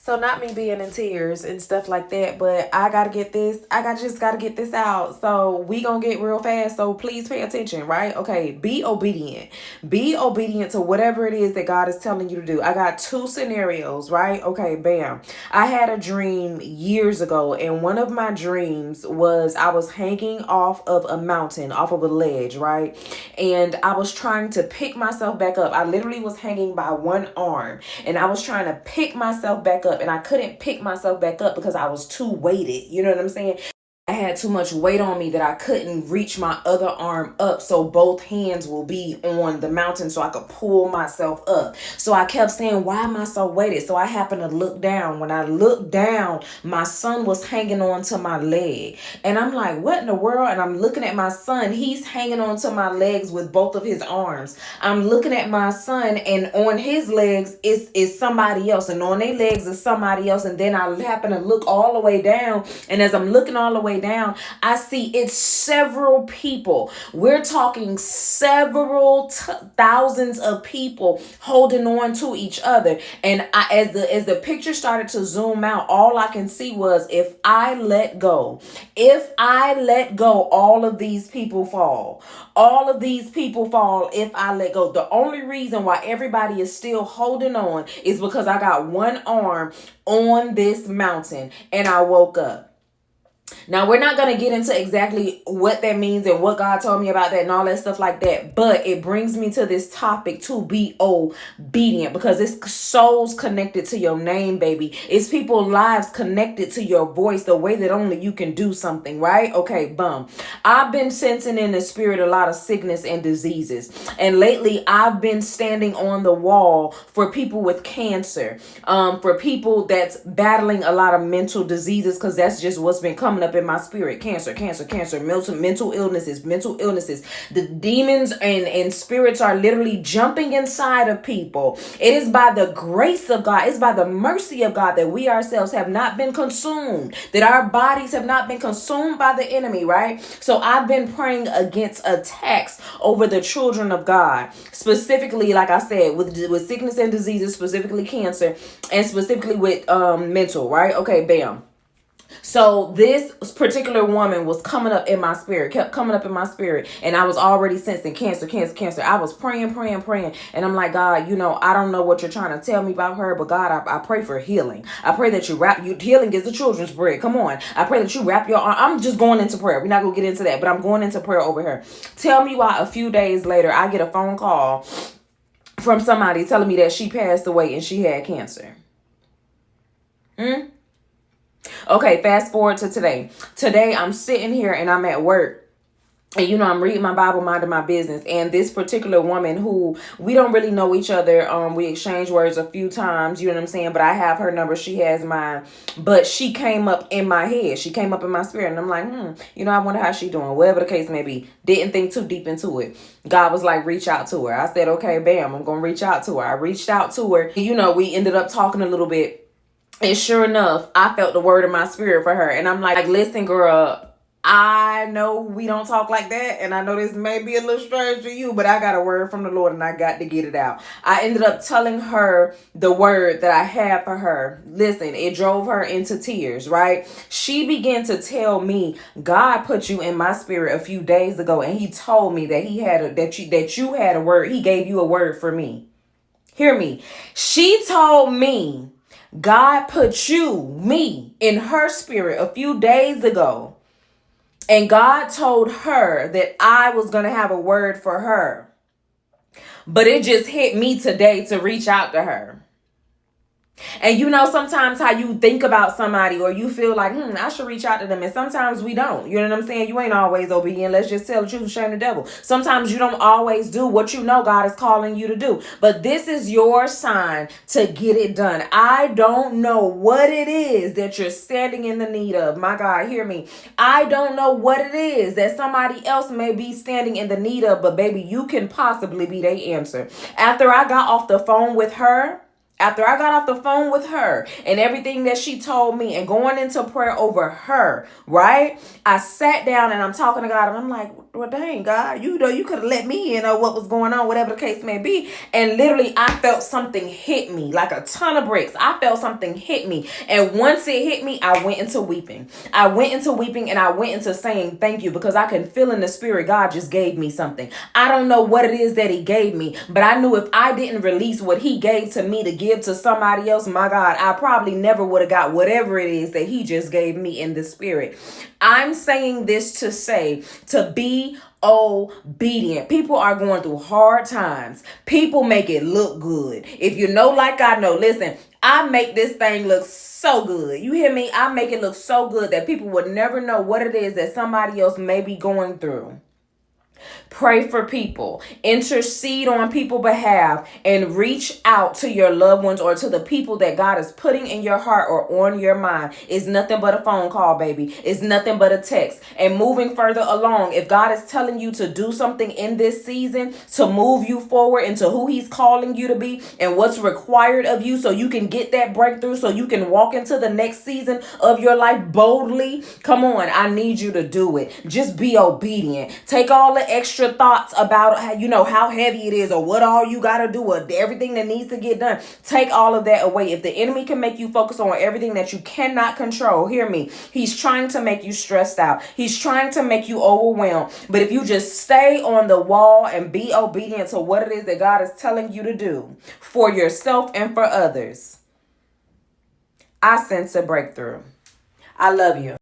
So not me being in tears and stuff like that, but I gotta get this. Just gotta get this out. So we gonna get real fast. So please pay attention, right? Okay, be obedient. Be obedient to whatever it is that God is telling you to do. I got two scenarios, right? Okay, bam. I had a dream years ago, and one of my dreams was I was hanging off of a mountain, off of a ledge, right? And I was trying to pick myself back up. I literally was hanging by one arm, and I was trying to pick myself back up, and I couldn't pick myself back up because I was too weighted. You know what I'm saying? I had too much weight on me that I couldn't reach my other arm up, so both hands will be on the mountain so I could pull myself up. So I kept saying, why am I so weighted? So I happened to look down. When I looked down, my son was hanging on to my leg. And I'm like, what in the world? And I'm looking at my son. He's hanging on to my legs with both of his arms. I'm looking at my son, and on his legs is somebody else, and on their legs is somebody else. And then I happen to look all the way down, and as I'm looking all the way down, I see it's several people. We're talking several thousands of people holding on to each other. And as the picture started to zoom out, all I can see was if I let go, all of these people fall. All of these people fall if I let go. The only reason why everybody is still holding on is because I got one arm on this mountain and I woke up. Now, we're not going to get into exactly what that means and what God told me about that and all that stuff like that. But it brings me to this topic to be obedient, because it's souls connected to your name, baby. It's people's lives connected to your voice, the way that only you can do something, right? Okay, boom. I've been sensing in the spirit a lot of sickness and diseases. And lately, I've been standing on the wall for people with cancer, for people that's battling a lot of mental diseases, because that's just what's been coming up in my spirit. Cancer, mental illnesses. The demons and spirits are literally jumping inside of people. It is by the grace of God, it's by the mercy of God that we ourselves have not been consumed, that our bodies have not been consumed by the enemy, right? So I've been praying against attacks over the children of God, specifically, like I said, with sickness and diseases, specifically cancer, and specifically with mental, right? Okay, bam. So this particular woman was coming up in my spirit, kept coming up in my spirit. And I was already sensing cancer. I was praying. And I'm like, God, I don't know what you're trying to tell me about her, but God, I pray for healing. I pray that healing is the children's bread. Come on. I pray that you wrap your arm. I'm just going into prayer. We're not going to get into that, but I'm going into prayer over her. Tell me why a few days later, I get a phone call from somebody telling me that she passed away and she had cancer. Okay, fast forward to today. Today, I'm sitting here and I'm at work. And, I'm reading my Bible, minding my business. And this particular woman who we don't really know each other. We exchanged words a few times, you know what I'm saying? But I have her number. She has mine. But she came up in my head. She came up in my spirit. And I'm like, I wonder how she doing. Whatever the case may be. Didn't think too deep into it. God was like, reach out to her. I said, okay, bam, I'm going to reach out to her. I reached out to her. We ended up talking a little bit. And sure enough, I felt the word in my spirit for her. And I'm like, listen, girl, I know we don't talk like that. And I know this may be a little strange to you, but I got a word from the Lord and I got to get it out. I ended up telling her the word that I had for her. Listen, it drove her into tears, right? She began to tell me, God put you in my spirit a few days ago. And he told me that that you had a word. He gave you a word for me. Hear me. She told me, God put me, in her spirit a few days ago. And God told her that I was going to have a word for her. But it just hit me today to reach out to her. And sometimes how you think about somebody or you feel like, I should reach out to them. And sometimes we don't. You know what I'm saying? You ain't always obedient. Let's just tell the truth and shame the devil. Sometimes you don't always do what God is calling you to do. But this is your sign to get it done. I don't know what it is that you're standing in the need of. My God, hear me. I don't know what it is that somebody else may be standing in the need of. But baby, you can possibly be their answer. After I got off the phone with her, and everything that she told me and going into prayer over her, right? I sat down and I'm talking to God and I'm like, well, dang, God, you know, you could have let me in or what was going on, whatever the case may be. And literally, I felt something hit me like a ton of bricks. I felt something hit me. And once it hit me, I went into weeping. I went into weeping and I went into saying thank you, because I can feel in the spirit God just gave me something. I don't know what it is that he gave me, but I knew if I didn't release what he gave to me to give to somebody else, my God, I probably never would have got whatever it is that he just gave me in the spirit. I'm saying this to say, to be obedient. People are going through hard times. People make it look good. If you know, like I know, listen, I make this thing look so good. You hear me? I make it look so good that people would never know what it is that somebody else may be going through. Pray for people, intercede on people's behalf, and reach out to your loved ones or to the people that God is putting in your heart or on your mind. It's nothing but a phone call, baby. It's nothing but a text. And moving further along, if God is telling you to do something in this season to move you forward into who he's calling you to be and what's required of you so you can get that breakthrough, so you can walk into the next season of your life boldly, come on, I need you to do it. Just be obedient. Take all the extra thoughts about how, you know, how heavy it is or what all you got to do or everything that needs to get done. Take all of that away. If the enemy can make you focus on everything that you cannot control, hear me, he's trying to make you stressed out. He's trying to make you overwhelmed. But if you just stay on the wall and be obedient to what it is that God is telling you to do for yourself and for others, I sense a breakthrough. I love you.